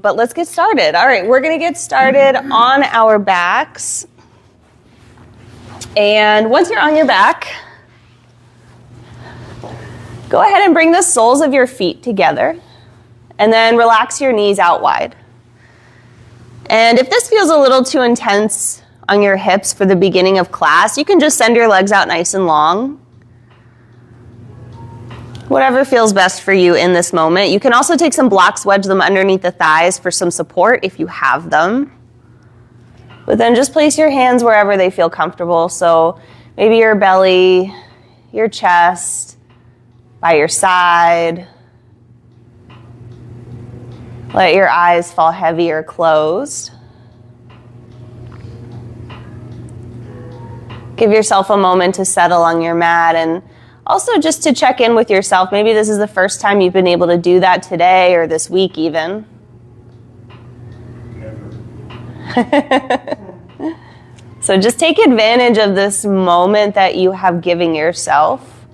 But let's get started. All right, we're going to get started on our backs. And once you're on your back, go ahead and bring the soles of your feet together. And then relax your knees out wide. And if this feels a little too intense on your hips for the beginning of class, you can just send your legs out nice and long. Whatever feels best for you in this moment. You can also take some blocks, wedge them underneath the thighs for some support if you have them. But then just place your hands wherever they feel comfortable. So maybe your belly, your chest, by your side. Let your eyes fall heavy or closed. Give yourself a moment to settle on your mat, and also just to check in with yourself. Maybe this is the first time you've been able to do that today or this week even. So just take advantage of this moment that you have given yourself.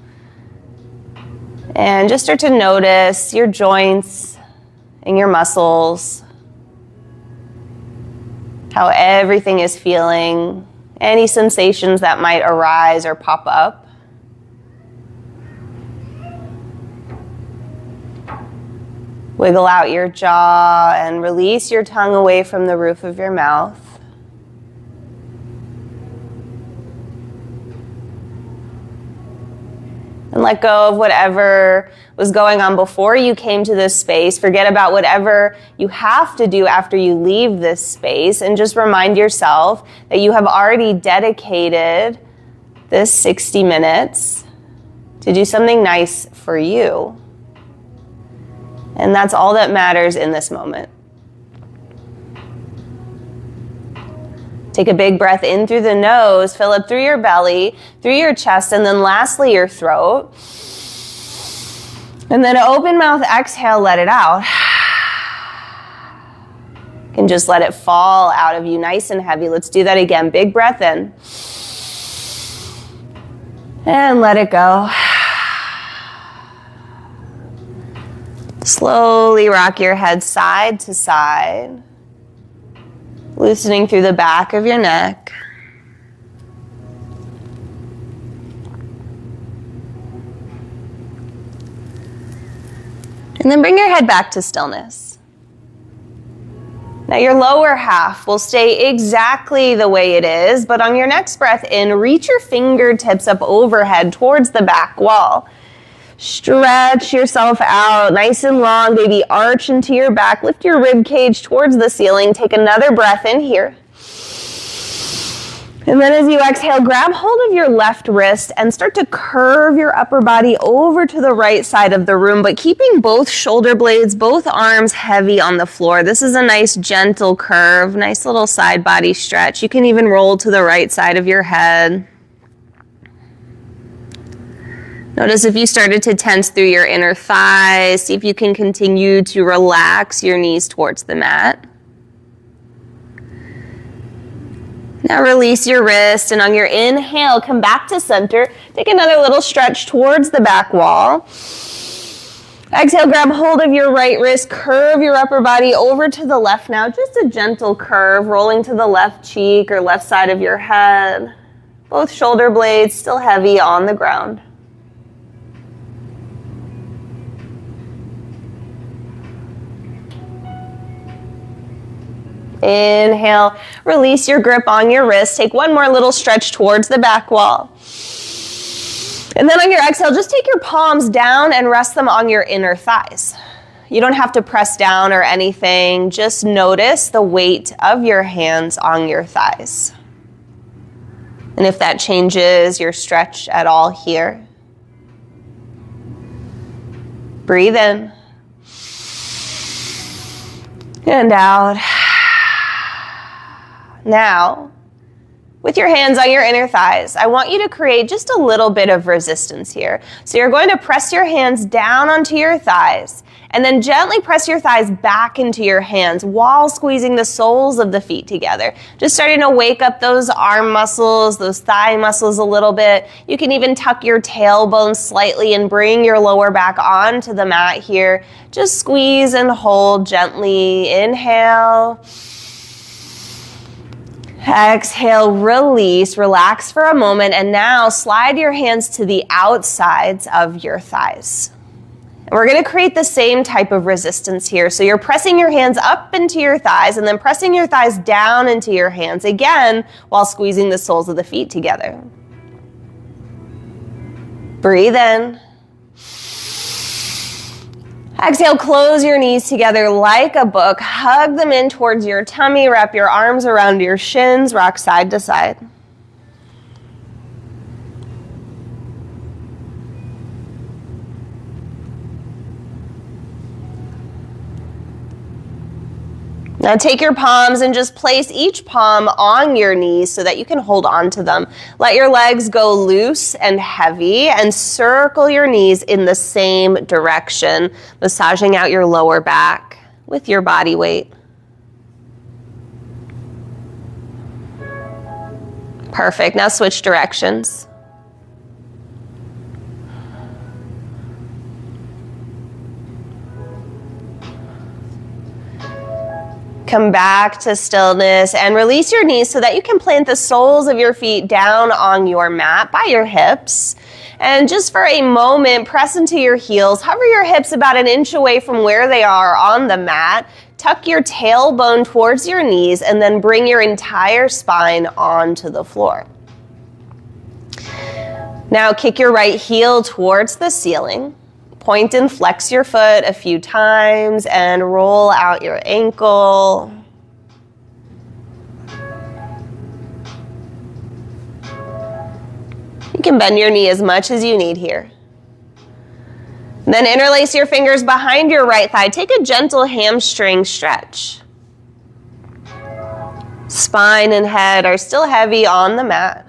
And just start to notice your joints and your muscles, how everything is feeling, any sensations that might arise or pop up. Wiggle out your jaw and release your tongue away from the roof of your mouth. And let go of whatever was going on before you came to this space. Forget about whatever you have to do after you leave this space, and just remind yourself that you have already dedicated this 60 minutes to do something nice for you. And that's all that matters in this moment. Take a big breath in through the nose, fill it through your belly, through your chest, and then lastly your throat. And then open mouth, exhale, let it out. You can just let it fall out of you nice and heavy. Let's do that again. Big breath in. And let it go. Slowly rock your head side to side, loosening through the back of your neck. And then bring your head back to stillness. Now your lower half will stay exactly the way it is, but on your next breath in, reach your fingertips up overhead towards the back wall. Stretch yourself out nice and long, baby. Arch into your back. Lift your rib cage towards the ceiling. Take another breath in here. And then as you exhale, grab hold of your left wrist and start to curve your upper body over to the right side of the room, but keeping both shoulder blades, both arms heavy on the floor. This is a nice gentle curve, nice little side body stretch. You can even roll to the right side of your head. Notice if you started to tense through your inner thighs. See if you can continue to relax your knees towards the mat. Now release your wrist, and on your inhale, come back to center. Take another little stretch towards the back wall. Exhale, grab hold of your right wrist, curve your upper body over to the left now. Just a gentle curve, rolling to the left cheek or left side of your head. Both shoulder blades still heavy on the ground. Inhale, release your grip on your wrist. Take one more little stretch towards the back wall. And then on your exhale, just take your palms down and rest them on your inner thighs. You don't have to press down or anything. Just notice the weight of your hands on your thighs. And if that changes your stretch at all here, breathe in and out. Now, with your hands on your inner thighs, I want you to create just a little bit of resistance here. So you're going to press your hands down onto your thighs And then gently press your thighs back into your hands while squeezing the soles of the feet together. Just starting to wake up those arm muscles, those thigh muscles a little bit. You can even tuck your tailbone slightly and bring your lower back onto the mat here. Just squeeze and hold gently. Inhale. Exhale, release, relax for a moment, and now slide your hands to the outsides of your thighs. And we're going to create the same type of resistance here. So you're pressing your hands up into your thighs and then pressing your thighs down into your hands again while squeezing the soles of the feet together. Breathe in. Exhale, close your knees together like a book. Hug them in towards your tummy. Wrap your arms around your shins. Rock side to side. Now take your palms and just place each palm on your knees so that you can hold on to them. Let your legs go loose and heavy and circle your knees in the same direction, massaging out your lower back with your body weight. Perfect. Now switch directions. Come back to stillness and release your knees so that you can plant the soles of your feet down on your mat by your hips. And just for a moment, press into your heels. Hover your hips about an inch away from where they are on the mat. Tuck your tailbone towards your knees and then bring your entire spine onto the floor. Now kick your right heel towards the ceiling. Point and flex your foot a few times and roll out your ankle. You can bend your knee as much as you need here. Then interlace your fingers behind your right thigh. Take a gentle hamstring stretch. Spine and head are still heavy on the mat.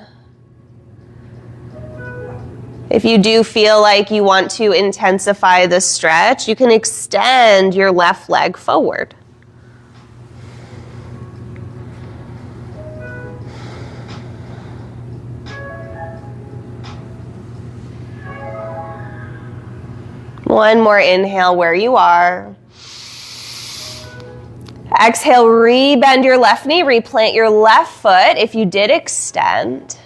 If you do feel like you want to intensify the stretch, you can extend your left leg forward. One more inhale where you are. Exhale, rebend your left knee, replant your left foot if you did extend.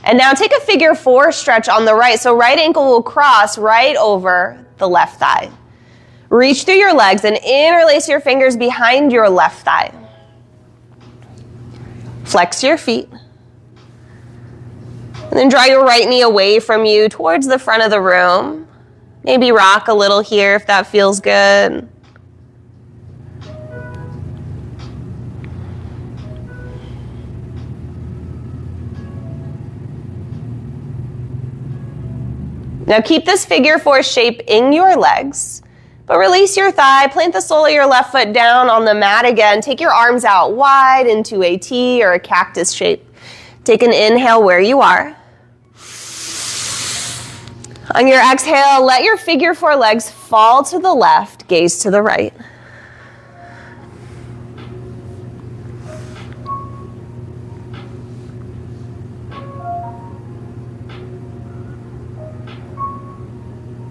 And now take a figure four stretch on the right. So right ankle will cross right over the left thigh. Reach through your legs and interlace your fingers behind your left thigh. Flex your feet. And then draw your right knee away from you towards the front of the room. Maybe rock a little here if that feels good. Now keep this figure four shape in your legs, but release your thigh, plant the sole of your left foot down on the mat again. Take your arms out wide into a T or a cactus shape. Take an inhale where you are. On your exhale, let your figure four legs fall to the left, gaze to the right.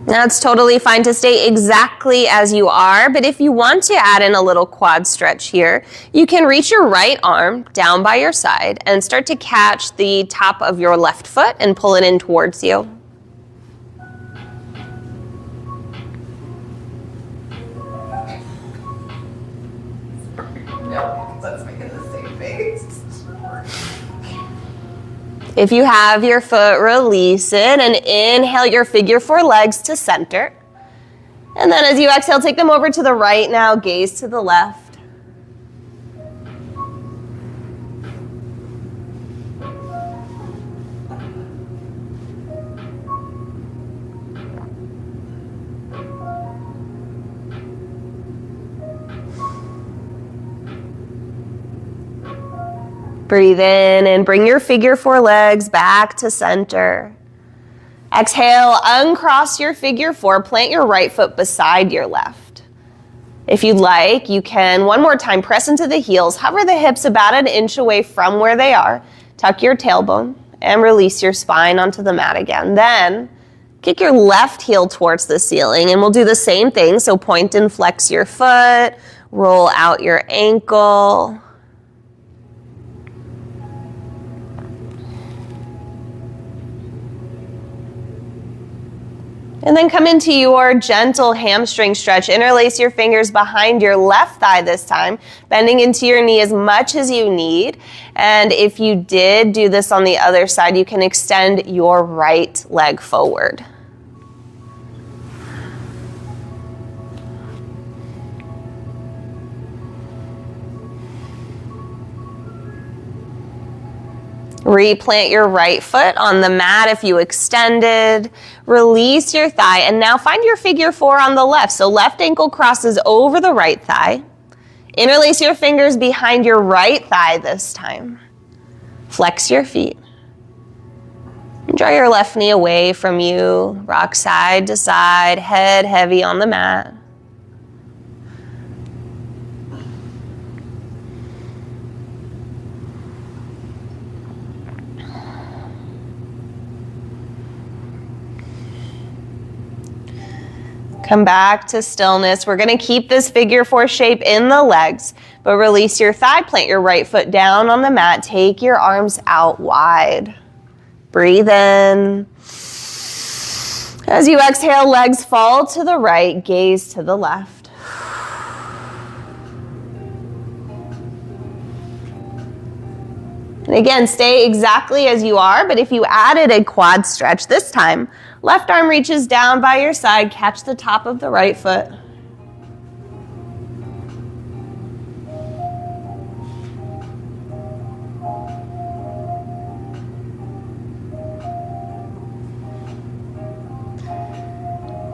Now it's totally fine to stay exactly as you are, but if you want to add in a little quad stretch here, you can reach your right arm down by your side and start to catch the top of your left foot and pull it in towards you. No, let's make it the same face. If you have your foot, release it and inhale your figure four legs to center. And then as you exhale, take them over to the right now, gaze to the left. Breathe in and bring your figure four legs back to center. Exhale, uncross your figure four, plant your right foot beside your left. If you'd like, you can, one more time, press into the heels, hover the hips about an inch away from where they are, tuck your tailbone, and release your spine onto the mat again. Then, kick your left heel towards the ceiling, and we'll do the same thing. So point and flex your foot, roll out your ankle. And then come into your gentle hamstring stretch. Interlace your fingers behind your left thigh this time, bending into your knee as much as you need. And if you did do this on the other side, you can extend your right leg forward. Replant your right foot on the mat if you extended. Release your thigh, and now find your figure four on the left. So left ankle crosses over the right thigh. Interlace your fingers behind your right thigh this time. Flex your feet. Draw your left knee away from you. Rock side to side, head heavy on the mat. Come back to stillness. We're going to keep this figure four shape in the legs, but release your thigh, plant your right foot down on the mat, take your arms out wide. Breathe in. As you exhale, legs fall to the right, gaze to the left. And again, stay exactly as you are, but if you added a quad stretch this time, left arm reaches down by your side, catch the top of the right foot.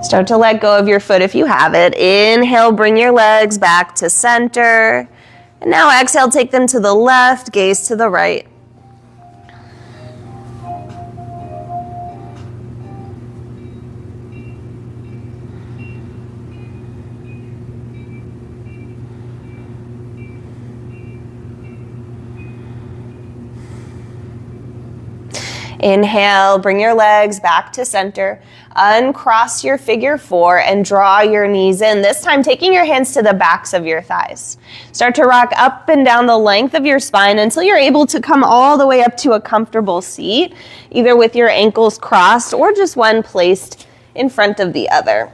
Start to let go of your foot if you have it. Inhale, bring your legs back to center. And now exhale, take them to the left, gaze to the right. Inhale, bring your legs back to center. Uncross your figure four and draw your knees in. This time, taking your hands to the backs of your thighs. Start to rock up and down the length of your spine until you're able to come all the way up to a comfortable seat, either with your ankles crossed or just one placed in front of the other.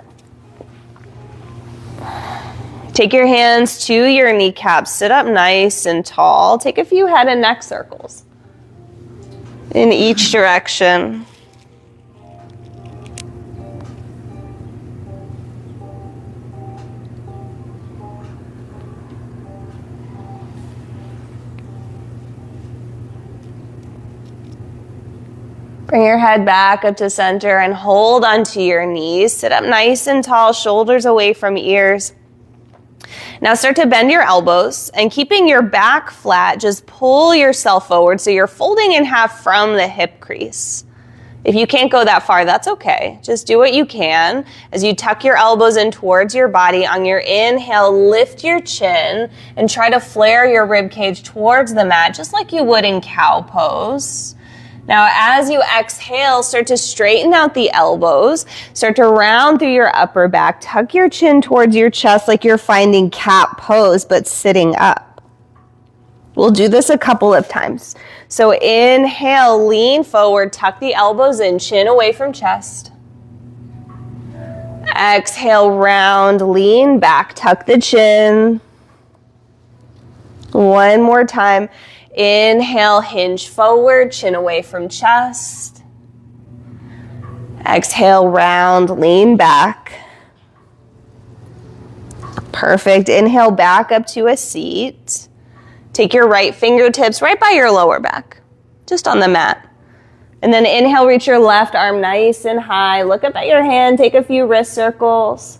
Take your hands to your kneecaps. Sit up nice and tall. Take a few head and neck circles in each direction. Bring your head back up to center and hold onto your knees. Sit up nice and tall, shoulders away from ears. Now start to bend your elbows, and keeping your back flat, just pull yourself forward so you're folding in half from the hip crease. If you can't go that far, that's okay. Just do what you can as you tuck your elbows in towards your body. On your inhale, lift your chin and try to flare your rib cage towards the mat, just like you would in cow pose. Now, as you exhale, start to straighten out the elbows, start to round through your upper back, tuck your chin towards your chest like you're finding cat pose, but sitting up. We'll do this a couple of times. So inhale, lean forward, tuck the elbows in, chin away from chest. Exhale, round, lean back, tuck the chin. One more time. Inhale, hinge forward, chin away from chest. Exhale, round, lean back. Perfect. Inhale, back up to a seat. Take your right fingertips right by your lower back, just on the mat. And then inhale, reach your left arm nice and high. Look up at your hand, take a few wrist circles.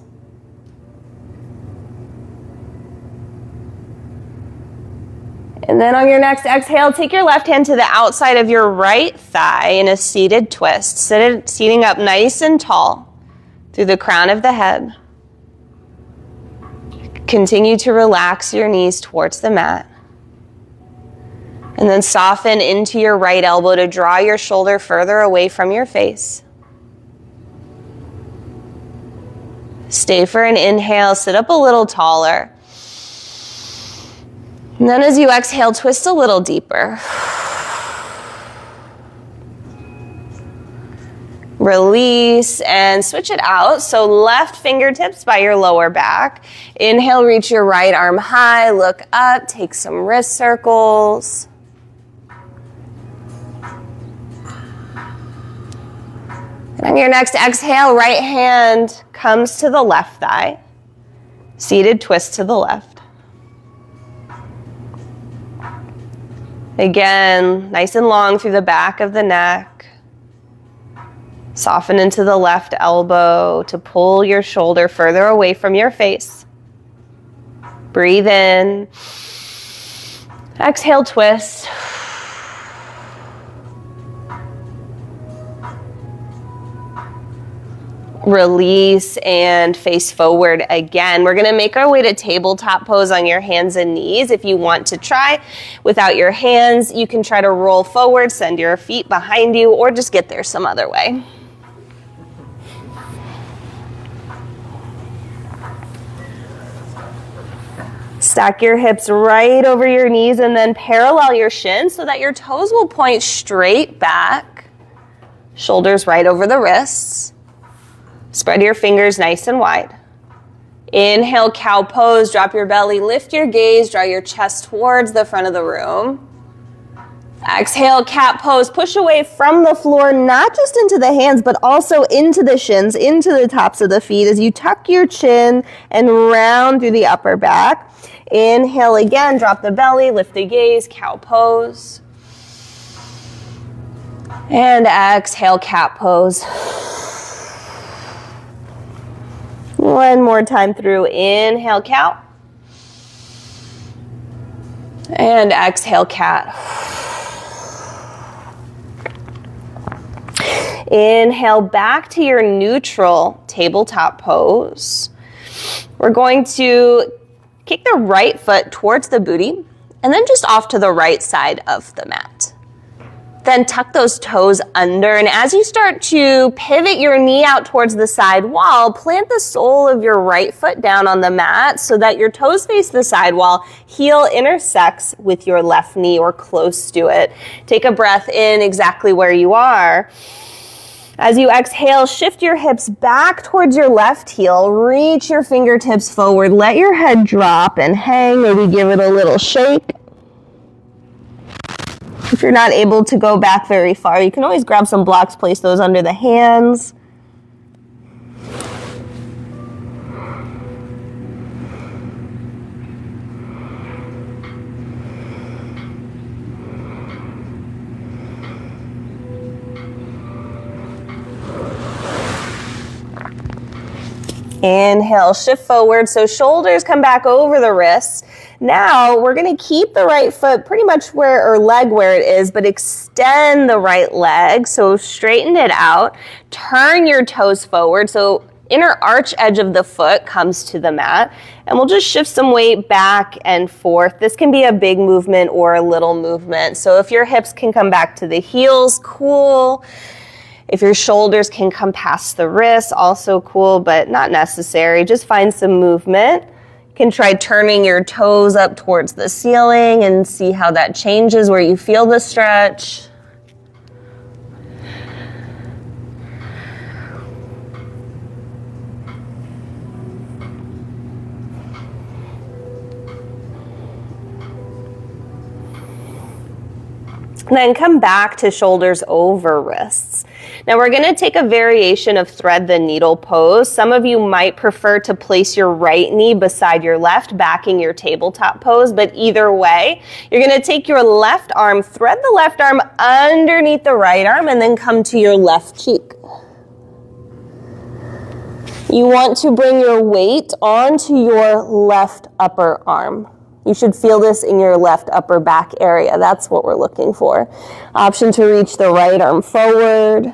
And then on your next exhale, take your left hand to the outside of your right thigh in a seated twist, seating up nice and tall through the crown of the head. Continue to relax your knees towards the mat. And then soften into your right elbow to draw your shoulder further away from your face. Stay for an inhale, sit up a little taller. And then as you exhale, twist a little deeper. Release and switch it out. So left fingertips by your lower back. Inhale, reach your right arm high, look up, take some wrist circles. And on your next exhale, right hand comes to the left thigh. Seated twist to the left. Again, nice and long through the back of the neck. Soften into the left elbow to pull your shoulder further away from your face. Breathe in. Exhale, twist. Release and face forward again. We're going to make our way to tabletop pose on your hands and knees. If you want to try without your hands, you can try to roll forward, send your feet behind you, or just get there some other way. Stack your hips right over your knees and then parallel your shins so that your toes will point straight back. Shoulders right over the wrists. Spread your fingers nice and wide. Inhale, cow pose, drop your belly, lift your gaze, draw your chest towards the front of the room. Exhale, cat pose, push away from the floor, not just into the hands, but also into the shins, into the tops of the feet as you tuck your chin and round through the upper back. Inhale again, drop the belly, lift the gaze, cow pose. And exhale, cat pose. One more time through. Inhale, cow. And exhale, cat. Inhale back to your neutral tabletop pose. We're going to kick the right foot towards the booty and then just off to the right side of the mat. Then tuck those toes under, and as you start to pivot your knee out towards the side wall, plant the sole of your right foot down on the mat so that your toes face the side wall, heel intersects with your left knee or close to it. Take a breath in exactly where you are. As you exhale, shift your hips back towards your left heel, reach your fingertips forward, let your head drop and hang, maybe give it a little shake. If you're not able to go back very far, you can always grab some blocks, place those under the hands. Inhale, shift forward, so shoulders come back over the wrists. Now we're going to keep the right foot pretty much or leg where it is, but extend the right leg. So straighten it out, turn your toes forward. So inner arch edge of the foot comes to the mat, and we'll just shift some weight back and forth. This can be a big movement or a little movement. So if your hips can come back to the heels, cool. If your shoulders can come past the wrists, also cool, but not necessary. Just find some movement. You can try turning your toes up towards the ceiling and see how that changes, where you feel the stretch. And then come back to shoulders over wrists. Now we're going to take a variation of thread the needle pose. Some of you might prefer to place your right knee beside your left, backing your tabletop pose, but either way, you're going to take your left arm, thread the left arm underneath the right arm, and then come to your left cheek. You want to bring your weight onto your left upper arm. You should feel this in your left upper back area. That's what we're looking for. Option to reach the right arm forward.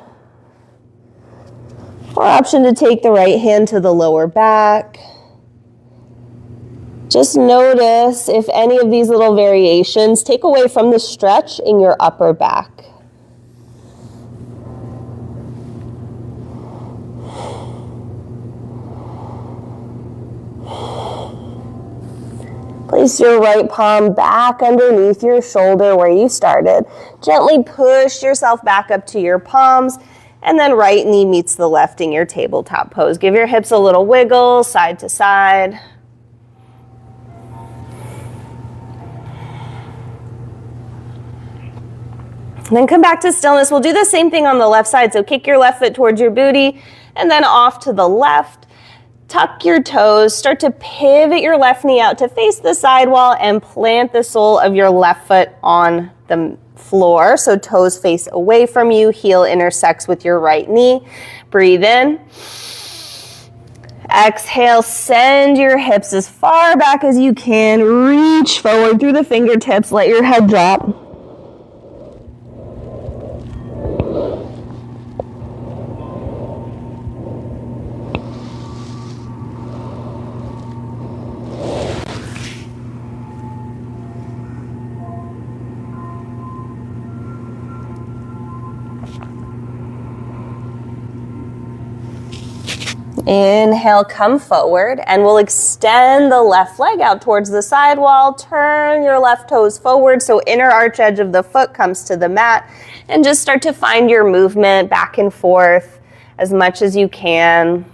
Or option to take the right hand to the lower back. Just notice if any of these little variations take away from the stretch in your upper back. Place your right palm back underneath your shoulder where you started. Gently push yourself back up to your palms, and then right knee meets the left in your tabletop pose. Give your hips a little wiggle, side to side. And then come back to stillness. We'll do the same thing on the left side. So kick your left foot towards your booty, and then off to the left. Tuck your toes, start to pivot your left knee out to face the sidewall and plant the sole of your left foot on the floor. So toes face away from you, heel intersects with your right knee. Breathe in. Exhale, send your hips as far back as you can. Reach forward through the fingertips, let your head drop. Inhale, come forward, and we'll extend the left leg out towards the sidewall. Turn your left toes forward so inner arch edge of the foot comes to the mat, and just start to find your movement back and forth as much as you can.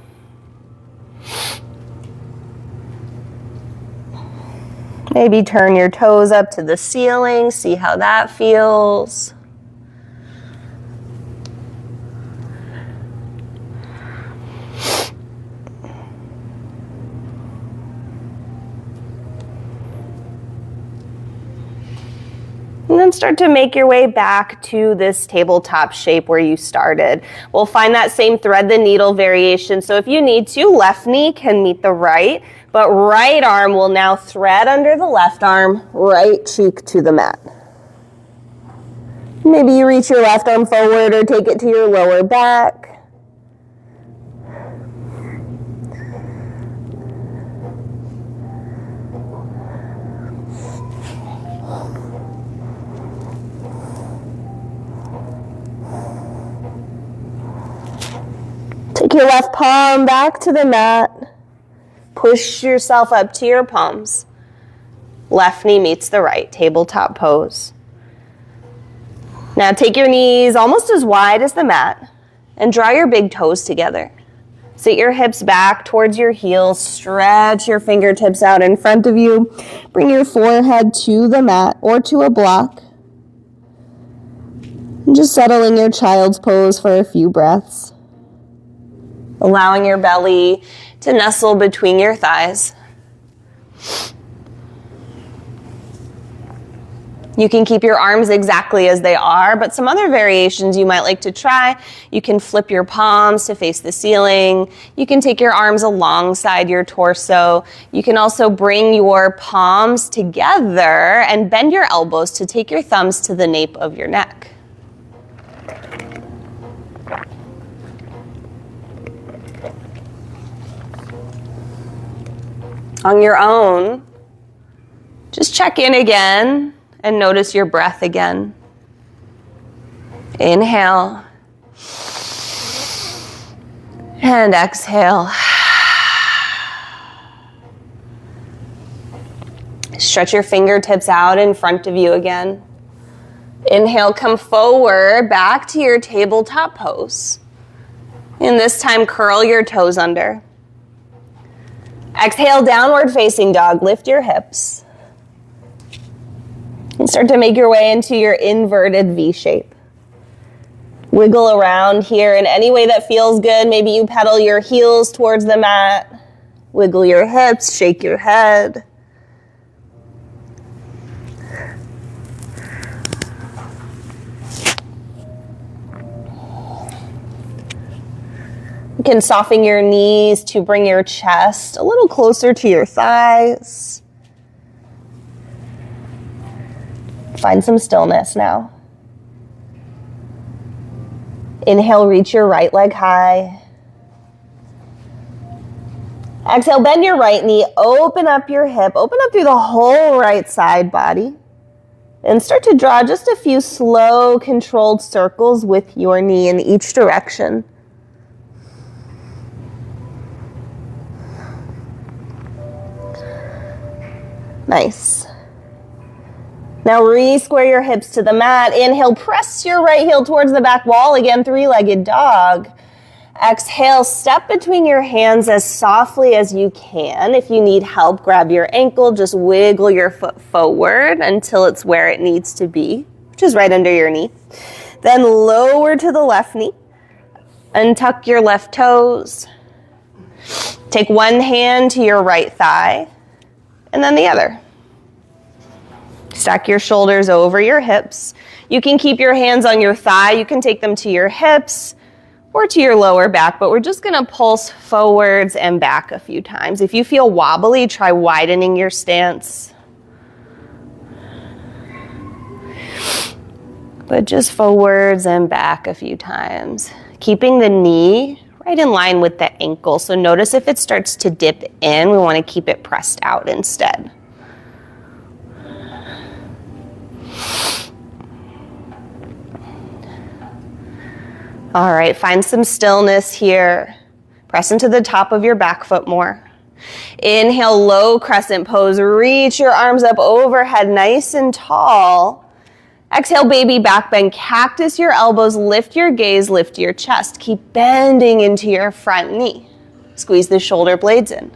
Maybe turn your toes up to the ceiling, see how that feels. And then start to make your way back to this tabletop shape where you started. We'll find that same thread the needle variation. So if you need to, left knee can meet the right, but right arm will now thread under the left arm, right cheek to the mat. Maybe you reach your left arm forward or take it to your lower back. Take your left palm back to the mat. Push yourself up to your palms. Left knee meets the right, tabletop pose. Now take your knees almost as wide as the mat and draw your big toes together. Sit your hips back towards your heels. Stretch your fingertips out in front of you. Bring your forehead to the mat or to a block. And just settle in your child's pose for a few breaths. Allowing your belly to nestle between your thighs. You can keep your arms exactly as they are, but some other variations you might like to try. You can flip your palms to face the ceiling. You can take your arms alongside your torso. You can also bring your palms together and bend your elbows to take your thumbs to the nape of your neck. On your own, just check in again and notice your breath again. Inhale and exhale. Stretch your fingertips out in front of you again. Inhale, come forward back to your tabletop pose. And this time, curl your toes under. Exhale, downward facing dog. Lift your hips. And start to make your way into your inverted V shape. Wiggle around here in any way that feels good. Maybe you pedal your heels towards the mat. Wiggle your hips, shake your head. You can soften your knees to bring your chest a little closer to your thighs. Find some stillness now. Inhale, reach your right leg high. Exhale, bend your right knee, open up your hip, open up through the whole right side body. And start to draw just a few slow, controlled circles with your knee in each direction. Nice. Now re-square your hips to the mat. Inhale, press your right heel towards the back wall. Again, three-legged dog. Exhale, step between your hands as softly as you can. If you need help, grab your ankle, just wiggle your foot forward until it's where it needs to be, which is right under your knee. Then lower to the left knee, untuck your left toes. Take one hand to your right thigh, and then the other. Stack your shoulders over your hips. You can keep your hands on your thigh, you can take them to your hips, or to your lower back, but we're just gonna pulse forwards and back a few times. If you feel wobbly, try widening your stance. But just forwards and back a few times. Keeping the knee right in line with the ankle. So notice if it starts to dip in, we wanna keep it pressed out instead. All right, find some stillness here. Press into the top of your back foot more. Inhale, low crescent pose. Reach your arms up overhead, nice and tall. Exhale, baby back bend. Cactus your elbows, lift your gaze, lift your chest. Keep bending into your front knee. Squeeze the shoulder blades in.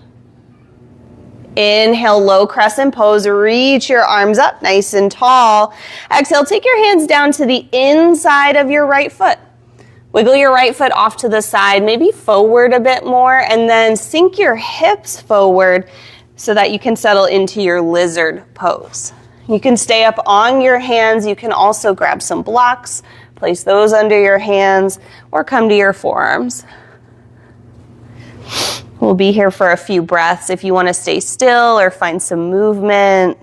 Inhale, low crescent pose. Reach your arms up, nice and tall. Exhale, take your hands down to the inside of your right foot. Wiggle your right foot off to the side, maybe forward a bit more, and then sink your hips forward so that you can settle into your lizard pose. You can stay up on your hands. You can also grab some blocks, place those under your hands, or come to your forearms. We'll be here for a few breaths. If you want to stay still or find some movement,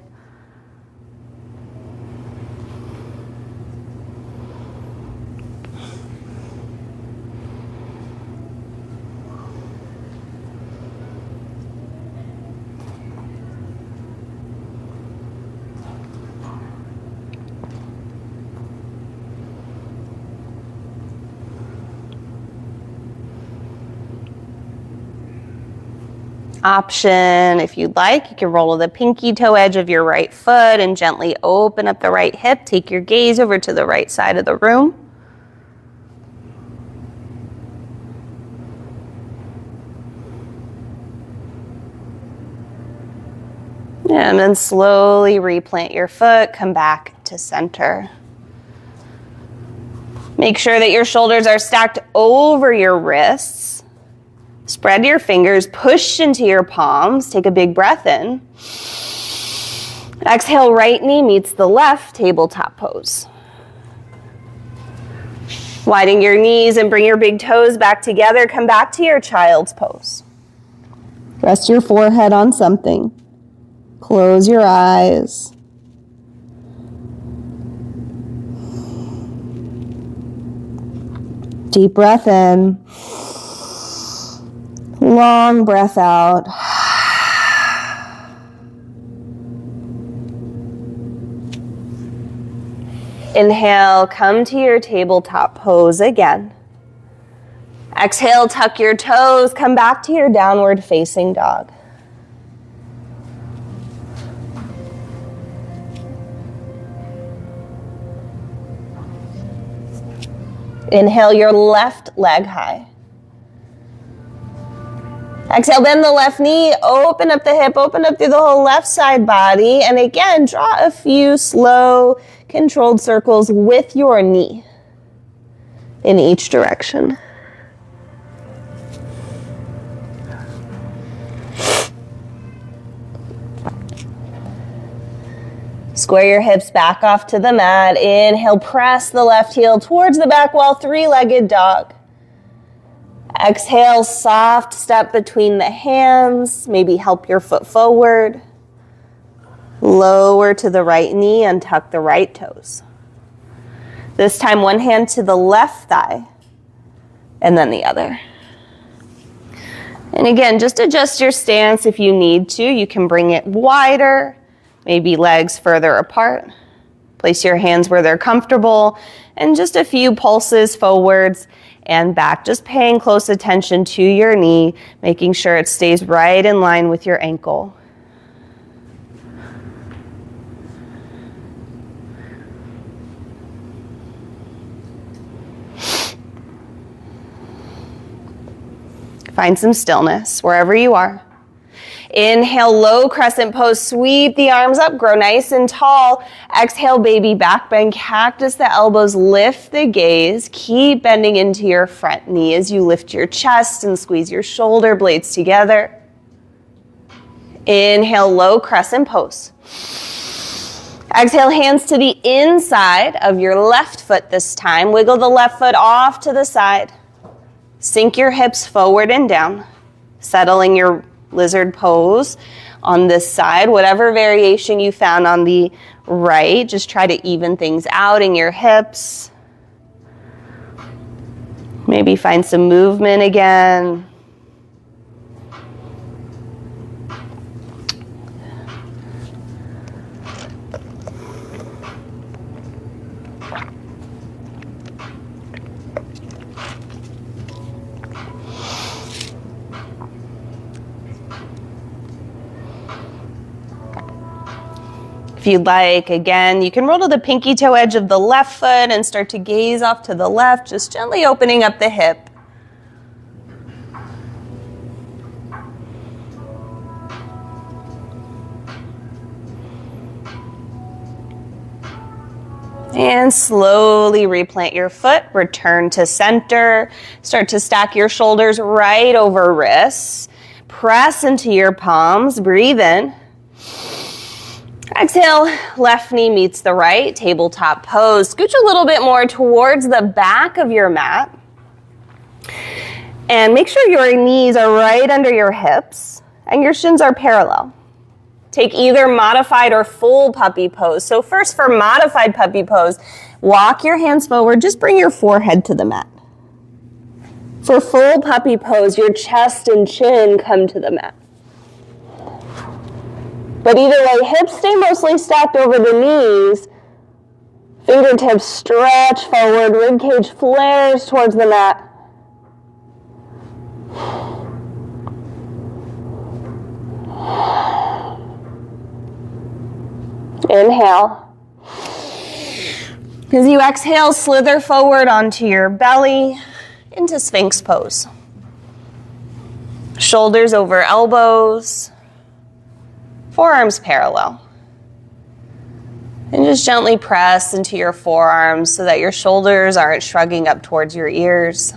option, if you'd like, you can roll the pinky toe edge of your right foot and gently open up the right hip. Take your gaze over to the right side of the room. And then slowly replant your foot, come back to center. Make sure that your shoulders are stacked over your wrists. Spread your fingers, push into your palms. Take a big breath in. Exhale, right knee meets the left, tabletop pose. Widen your knees and bring your big toes back together. Come back to your child's pose. Rest your forehead on something. Close your eyes. Deep breath in. Long breath out. Inhale, come to your tabletop pose again. Exhale, tuck your toes, come back to your downward facing dog. Inhale your left leg high. Exhale, bend the left knee, open up the hip, open up through the whole left side body. And again, draw a few slow, controlled circles with your knee in each direction. Square your hips back off to the mat. Inhale, press the left heel towards the back wall, three-legged dog. Exhale, soft step between the hands. Maybe help your foot forward. Lower to the right knee and tuck the right toes. This time, one hand to the left thigh and then the other. And again, just adjust your stance if you need to. You can bring it wider, maybe legs further apart. Place your hands where they're comfortable, and just a few pulses forwards and back. Just paying close attention to your knee, making sure it stays right in line with your ankle. Find some stillness wherever you are. Inhale, low crescent pose, sweep the arms up, grow nice and tall. Exhale, baby back bend, cactus the elbows, lift the gaze. Keep bending into your front knee as you lift your chest and squeeze your shoulder blades together. Inhale, low crescent pose. Exhale, hands to the inside of your left foot this time. Wiggle the left foot off to the side. Sink your hips forward and down, settling your lizard pose on this side. Whatever variation you found on the right, just try to even things out in your hips. Maybe find some movement again. If you'd like, again, you can roll to the pinky toe edge of the left foot and start to gaze off to the left, just gently opening up the hip. And slowly replant your foot, return to center. Start to stack your shoulders right over wrists. Press into your palms, breathe in. Exhale, left knee meets the right, tabletop pose. Scooch a little bit more towards the back of your mat. And make sure your knees are right under your hips and your shins are parallel. Take either modified or full puppy pose. So first for modified puppy pose, walk your hands forward, just bring your forehead to the mat. For full puppy pose, your chest and chin come to the mat. But either way, hips stay mostly stacked over the knees. Fingertips stretch forward, ribcage flares towards the mat. Inhale. As you exhale, slither forward onto your belly into Sphinx pose. Shoulders over elbows. Forearms parallel. And just gently press into your forearms so that your shoulders aren't shrugging up towards your ears.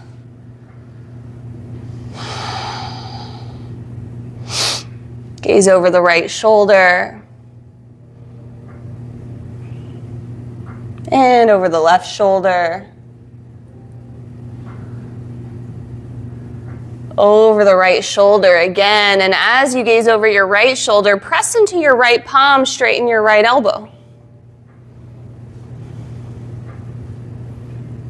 Gaze over the right shoulder. And over the left shoulder. Over the right shoulder again. And as you gaze over your right shoulder, press into your right palm, straighten your right elbow.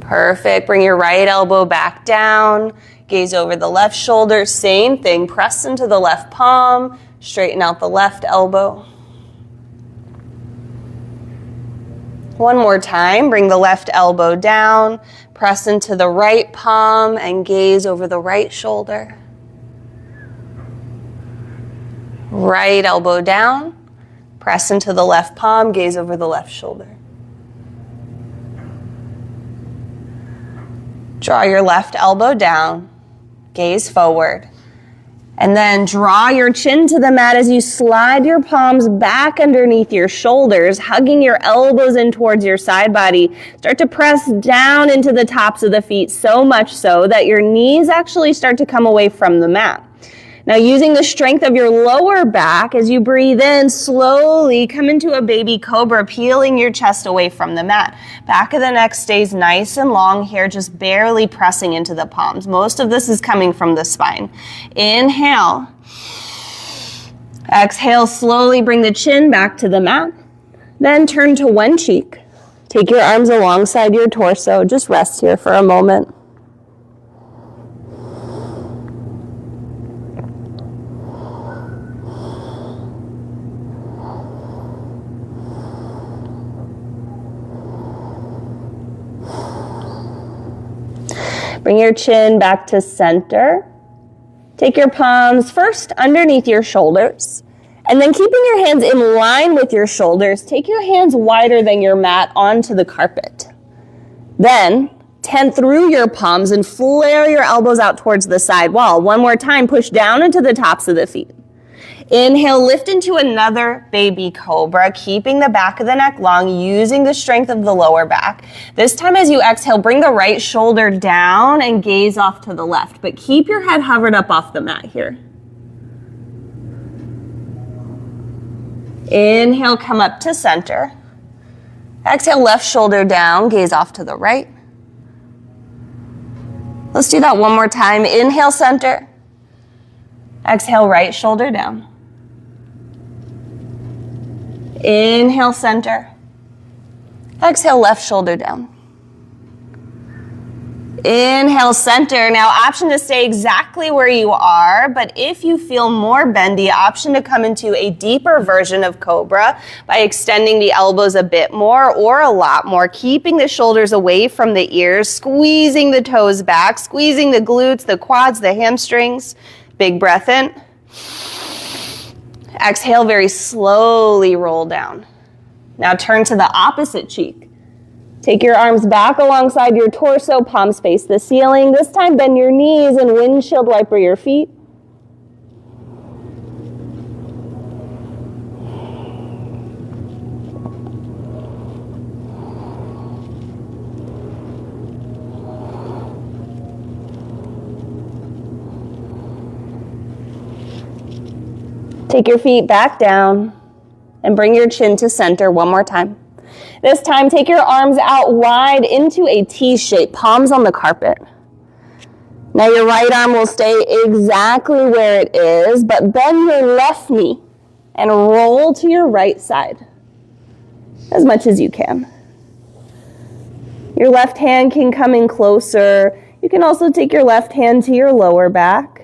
Perfect. Bring your right elbow back down. Gaze over the left shoulder. Same thing. Press into the left palm. Straighten out the left elbow. One more time. Bring the left elbow down. Press into the right palm and gaze over the right shoulder. Right elbow down. Press into the left palm. Gaze over the left shoulder. Draw your left elbow down. Gaze forward. And then draw your chin to the mat as you slide your palms back underneath your shoulders, hugging your elbows in towards your side body. Start to press down into the tops of the feet, so much so that your knees actually start to come away from the mat. Now, using the strength of your lower back, as you breathe in, slowly come into a baby cobra, peeling your chest away from the mat. Back of the neck stays nice and long here, just barely pressing into the palms. Most of this is coming from the spine. Inhale. Exhale, slowly bring the chin back to the mat. Then turn to one cheek. Take your arms alongside your torso. Just rest here for a moment. Bring your chin back to center. Take your palms first underneath your shoulders, and then keeping your hands in line with your shoulders, take your hands wider than your mat onto the carpet. Then, tent through your palms and flare your elbows out towards the side wall. One more time, push down into the tops of the feet. Inhale, lift into another baby cobra, keeping the back of the neck long, using the strength of the lower back. This time as you exhale, bring the right shoulder down and gaze off to the left, but keep your head hovered up off the mat here. Inhale, come up to center. Exhale, left shoulder down, gaze off to the right. Let's do that one more time. Inhale, center. Exhale, right shoulder down. Inhale, center. Exhale, left shoulder down. Inhale, center. Now, option to stay exactly where you are, but if you feel more bendy, option to come into a deeper version of Cobra by extending the elbows a bit more or a lot more, keeping the shoulders away from the ears, squeezing the toes back, squeezing the glutes, the quads, the hamstrings. Big breath in. Exhale, very slowly roll down. Now turn to the opposite cheek. Take your arms back alongside your torso, palms face the ceiling. This time bend your knees and windshield wiper your feet. Take your feet back down and bring your chin to center one more time. This time, take your arms out wide into a T shape, palms on the carpet. Now your right arm will stay exactly where it is, but bend your left knee and roll to your right side as much as you can. Your left hand can come in closer. You can also take your left hand to your lower back.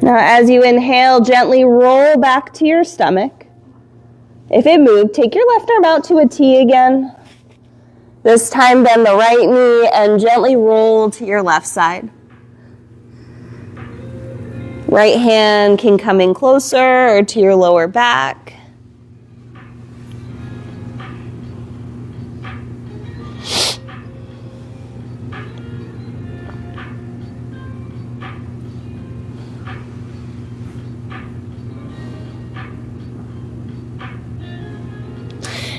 Now, as you inhale, gently roll back to your stomach. If it moved, take your left arm out to a T again. This time, bend the right knee and gently roll to your left side. Right hand can come in closer or to your lower back.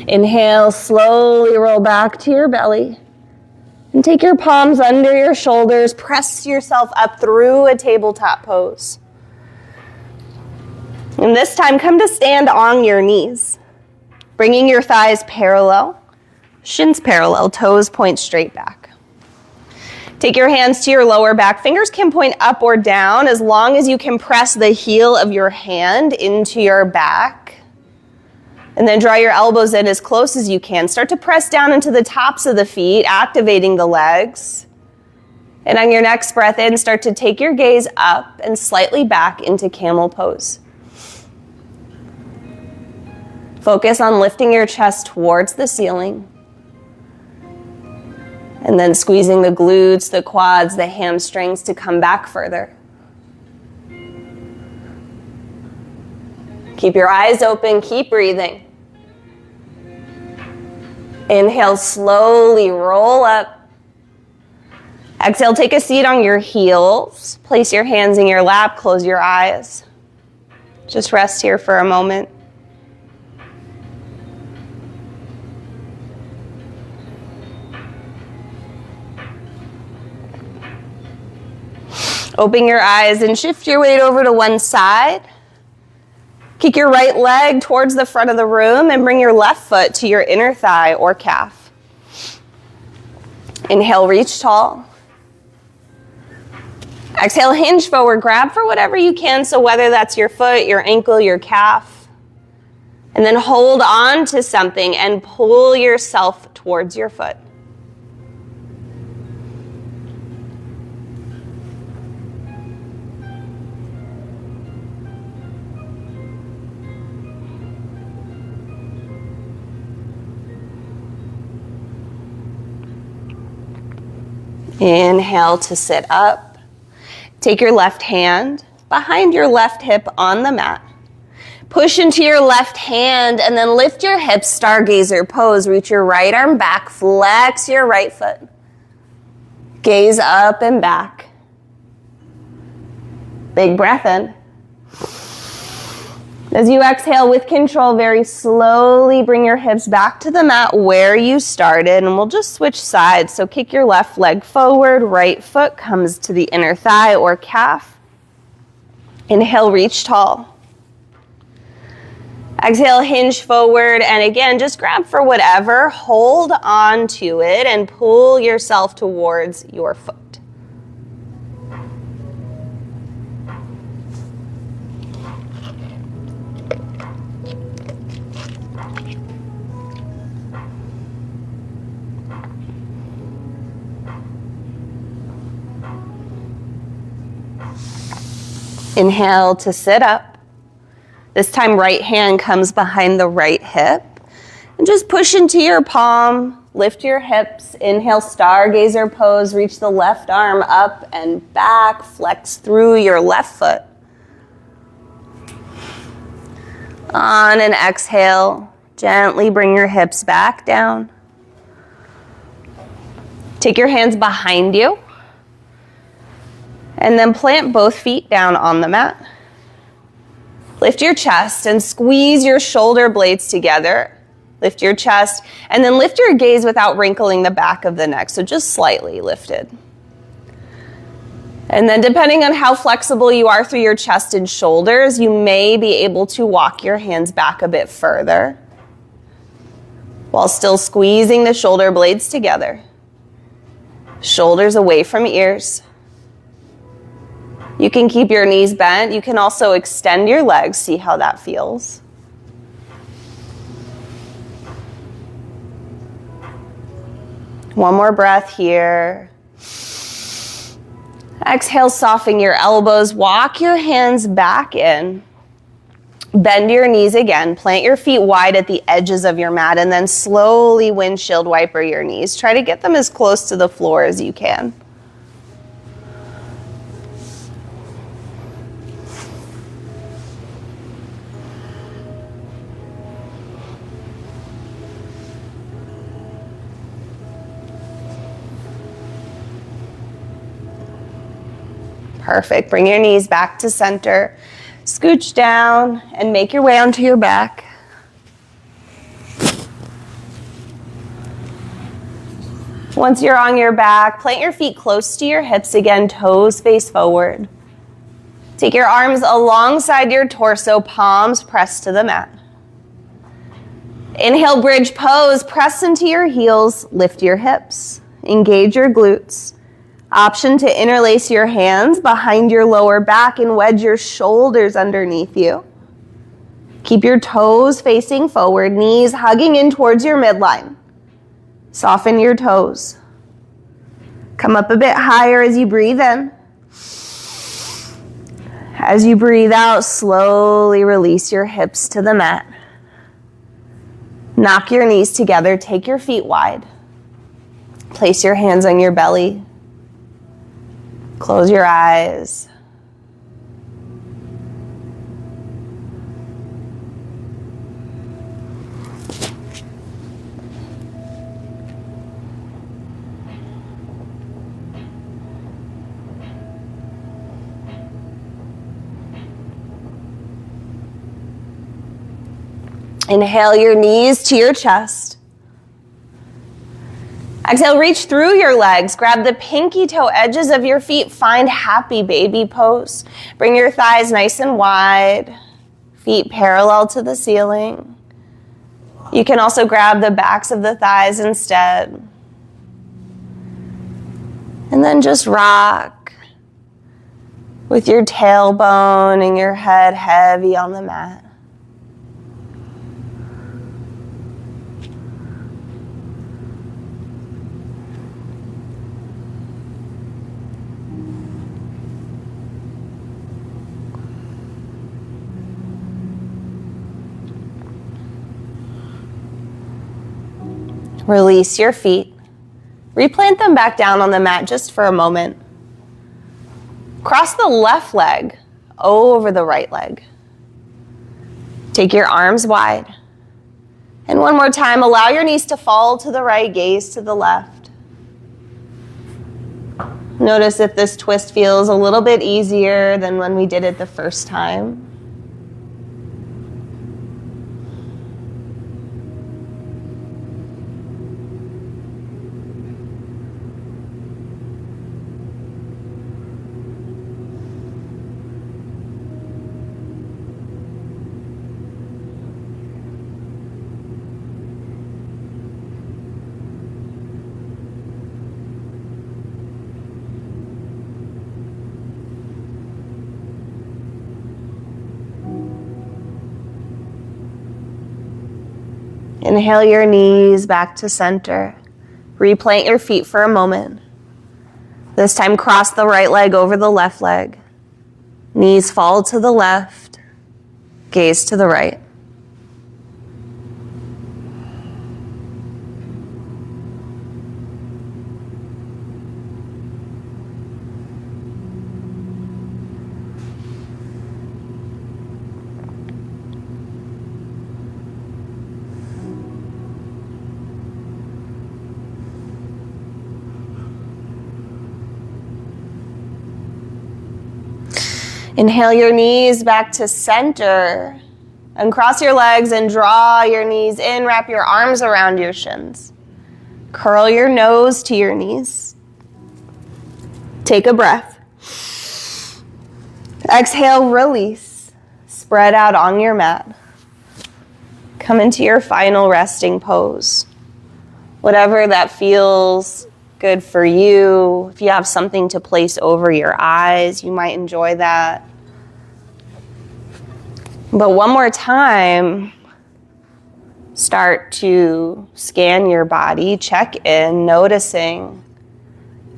Inhale, slowly roll back to your belly. And take your palms under your shoulders. Press yourself up through a tabletop pose. And this time, come to stand on your knees. Bringing your thighs parallel, shins parallel, toes point straight back. Take your hands to your lower back. Fingers can point up or down as long as you can press the heel of your hand into your back. And then draw your elbows in as close as you can. Start to press down into the tops of the feet, activating the legs. And on your next breath in, start to take your gaze up and slightly back into camel pose. Focus on lifting your chest towards the ceiling. And then squeezing the glutes, the quads, the hamstrings to come back further. Keep your eyes open, keep breathing. Inhale, slowly roll up. Exhale, take a seat on your heels. Place your hands in your lap, close your eyes. Just rest here for a moment. Open your eyes and shift your weight over to one side. Kick your right leg towards the front of the room and bring your left foot to your inner thigh or calf. Inhale, reach tall. Exhale, hinge forward. Grab for whatever you can, so whether that's your foot, your ankle, your calf. And then hold on to something and pull yourself towards your foot. Inhale to sit up. Take your left hand behind your left hip on the mat. Push into your left hand and then lift your hips, stargazer pose. Reach your right arm back, flex your right foot. Gaze up and back. Big breath in. As you exhale with control, very slowly bring your hips back to the mat where you started, and we'll just switch sides. So kick your left leg forward, right foot comes to the inner thigh or calf. Inhale, reach tall. Exhale, hinge forward, and again, just grab for whatever, hold on to it, and pull yourself towards your foot. Inhale to sit up. This time right hand comes behind the right hip. And just push into your palm, lift your hips. Inhale, stargazer pose. Reach the left arm up and back. Flex through your left foot. On an exhale, gently bring your hips back down. Take your hands behind you. And then plant both feet down on the mat. Lift your chest and squeeze your shoulder blades together. Lift your chest and then lift your gaze without wrinkling the back of the neck, so just slightly lifted. And then depending on how flexible you are through your chest and shoulders, you may be able to walk your hands back a bit further while still squeezing the shoulder blades together. Shoulders away from ears. You can keep your knees bent. You can also extend your legs, see how that feels. One more breath here. Exhale, soften your elbows. Walk your hands back in. Bend your knees again. Plant your feet wide at the edges of your mat and then slowly windshield wiper your knees. Try to get them as close to the floor as you can. Perfect. Bring your knees back to center. Scooch down and make your way onto your back. Once you're on your back, plant your feet close to your hips again, toes face forward. Take your arms alongside your torso, palms pressed to the mat. Inhale, bridge pose. Press into your heels, lift your hips. Engage your glutes. Option to interlace your hands behind your lower back and wedge your shoulders underneath you. Keep your toes facing forward, knees hugging in towards your midline. Soften your toes. Come up a bit higher as you breathe in. As you breathe out, slowly release your hips to the mat. Knock your knees together, take your feet wide. Place your hands on your belly. Close your eyes. Inhale your knees to your chest. Exhale, reach through your legs. Grab the pinky toe edges of your feet. Find happy baby pose. Bring your thighs nice and wide. Feet parallel to the ceiling. You can also grab the backs of the thighs instead. And then just rock with your tailbone and your head heavy on the mat. Release your feet. Replant them back down on the mat just for a moment. Cross the left leg over the right leg. Take your arms wide. And one more time, allow your knees to fall to the right, gaze to the left. Notice if this twist feels a little bit easier than when we did it the first time. Inhale your knees back to center. Replant your feet for a moment. This time cross the right leg over the left leg. Knees fall to the left. Gaze to the right. Inhale your knees back to center. Uncross your legs and draw your knees in. Wrap your arms around your shins. Curl your nose to your knees. Take a breath. Exhale, release. Spread out on your mat. Come into your final resting pose. Whatever that feels good for you. If you have something to place over your eyes, you might enjoy that. But one more time, start to scan your body, check in, noticing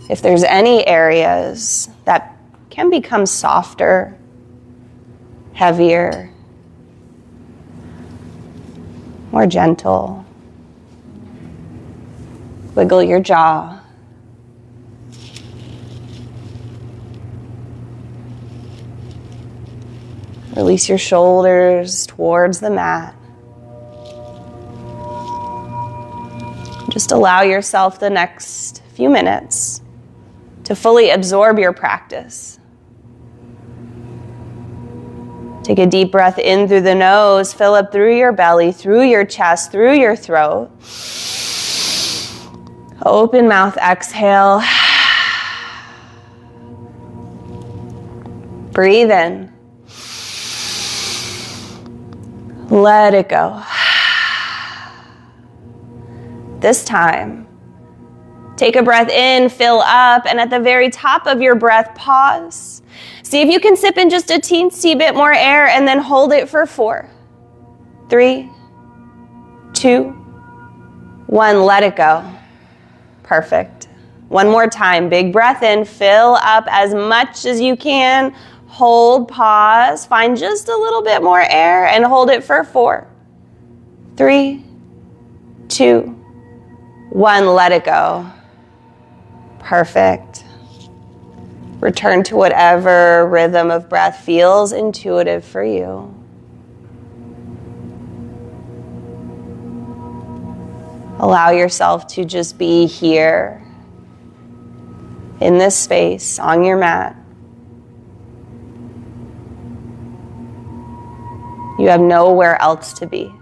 if there's any areas that can become softer, heavier, more gentle. Wiggle your jaw. Release your shoulders towards the mat. Just allow yourself the next few minutes to fully absorb your practice. Take a deep breath in through the nose, fill up through your belly, through your chest, through your throat. Open mouth, exhale. Breathe in. Let it go. This time, take a breath in, fill up, and at the very top of your breath, pause. See if you can sip in just a teensy bit more air and then hold it for 4, 3, 2, 1. Let it go. Perfect. One more time. Big breath in, fill up as much as you can. Hold, pause, find just a little bit more air and hold it for 4, 3, 2, 1. Let it go. Perfect. Return to whatever rhythm of breath feels intuitive for you. Allow yourself to just be here in this space on your mat. You have nowhere else to be.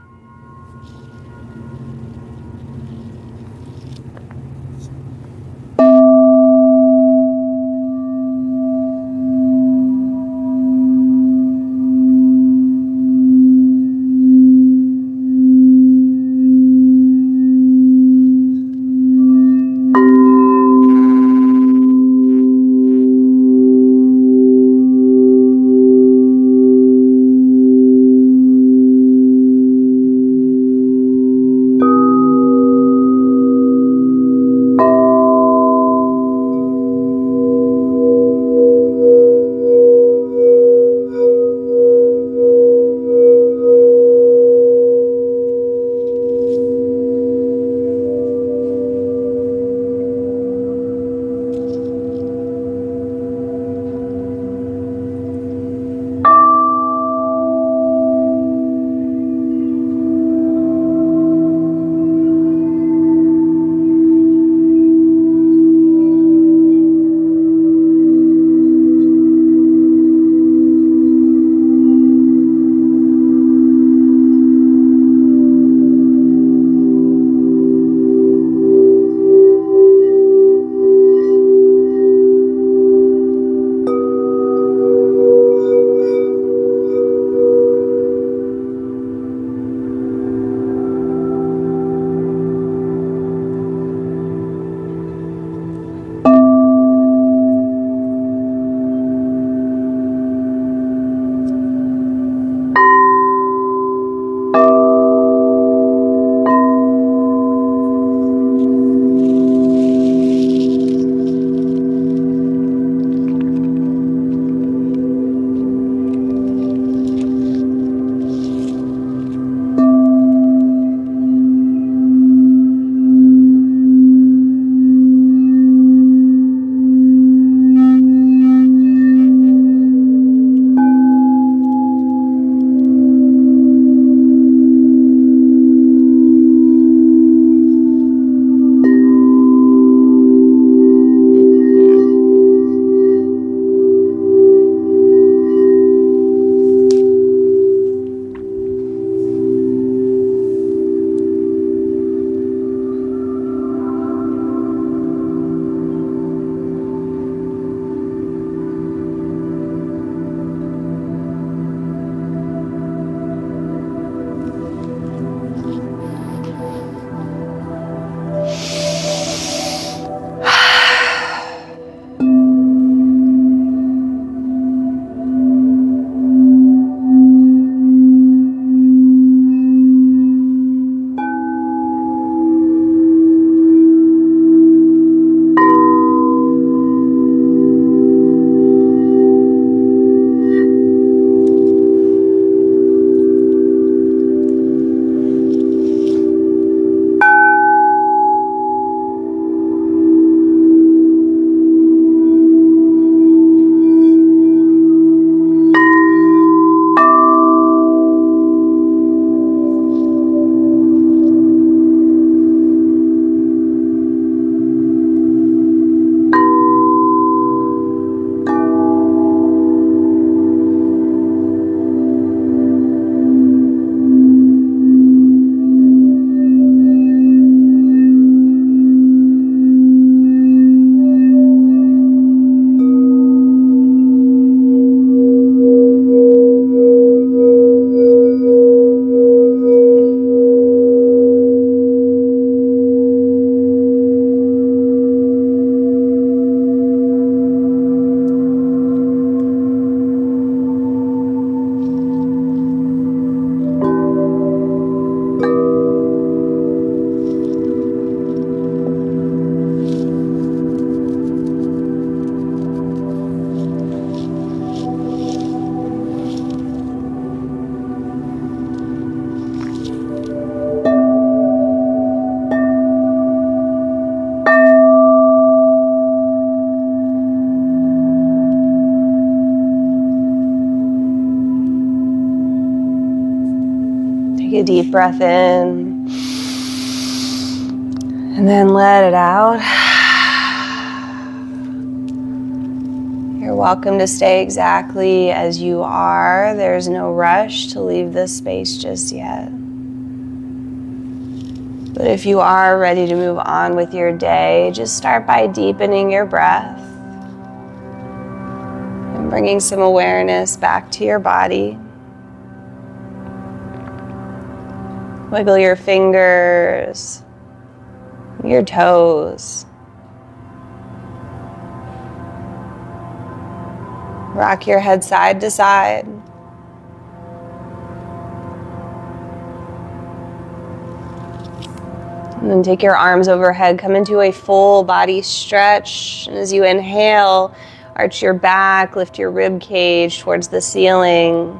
a deep breath in. And then let it out. You're welcome to stay exactly as you are. There's no rush to leave this space just yet. But if you are ready to move on with your day, just start by deepening your breath and bringing some awareness back to your body. Wiggle your fingers, your toes. Rock your head side to side. And then take your arms overhead, come into a full body stretch. And as you inhale, arch your back, lift your rib cage towards the ceiling.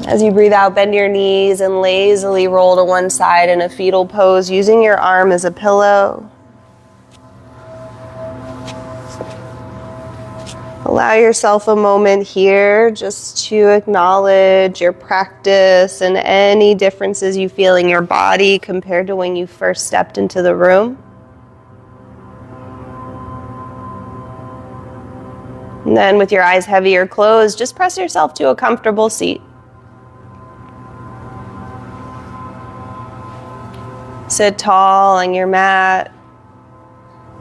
As you breathe out, bend your knees and lazily roll to one side in a fetal pose, using your arm as a pillow. Allow yourself a moment here just to acknowledge your practice and any differences you feel in your body compared to when you first stepped into the room. And then with your eyes heavy or closed, just press yourself to a comfortable seat. Sit tall on your mat.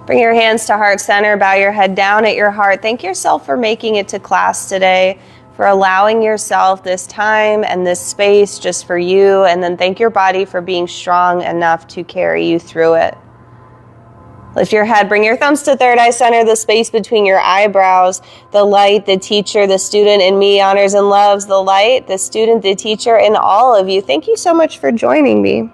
Bring your hands to heart center, bow your head down at your heart. Thank yourself for making it to class today, for allowing yourself this time and this space just for you, and then thank your body for being strong enough to carry you through it. Lift your head, bring your thumbs to third eye center, the space between your eyebrows. The light, the teacher, the student in me honors and loves the light, the student, the teacher, and all of you. Thank you so much for joining me.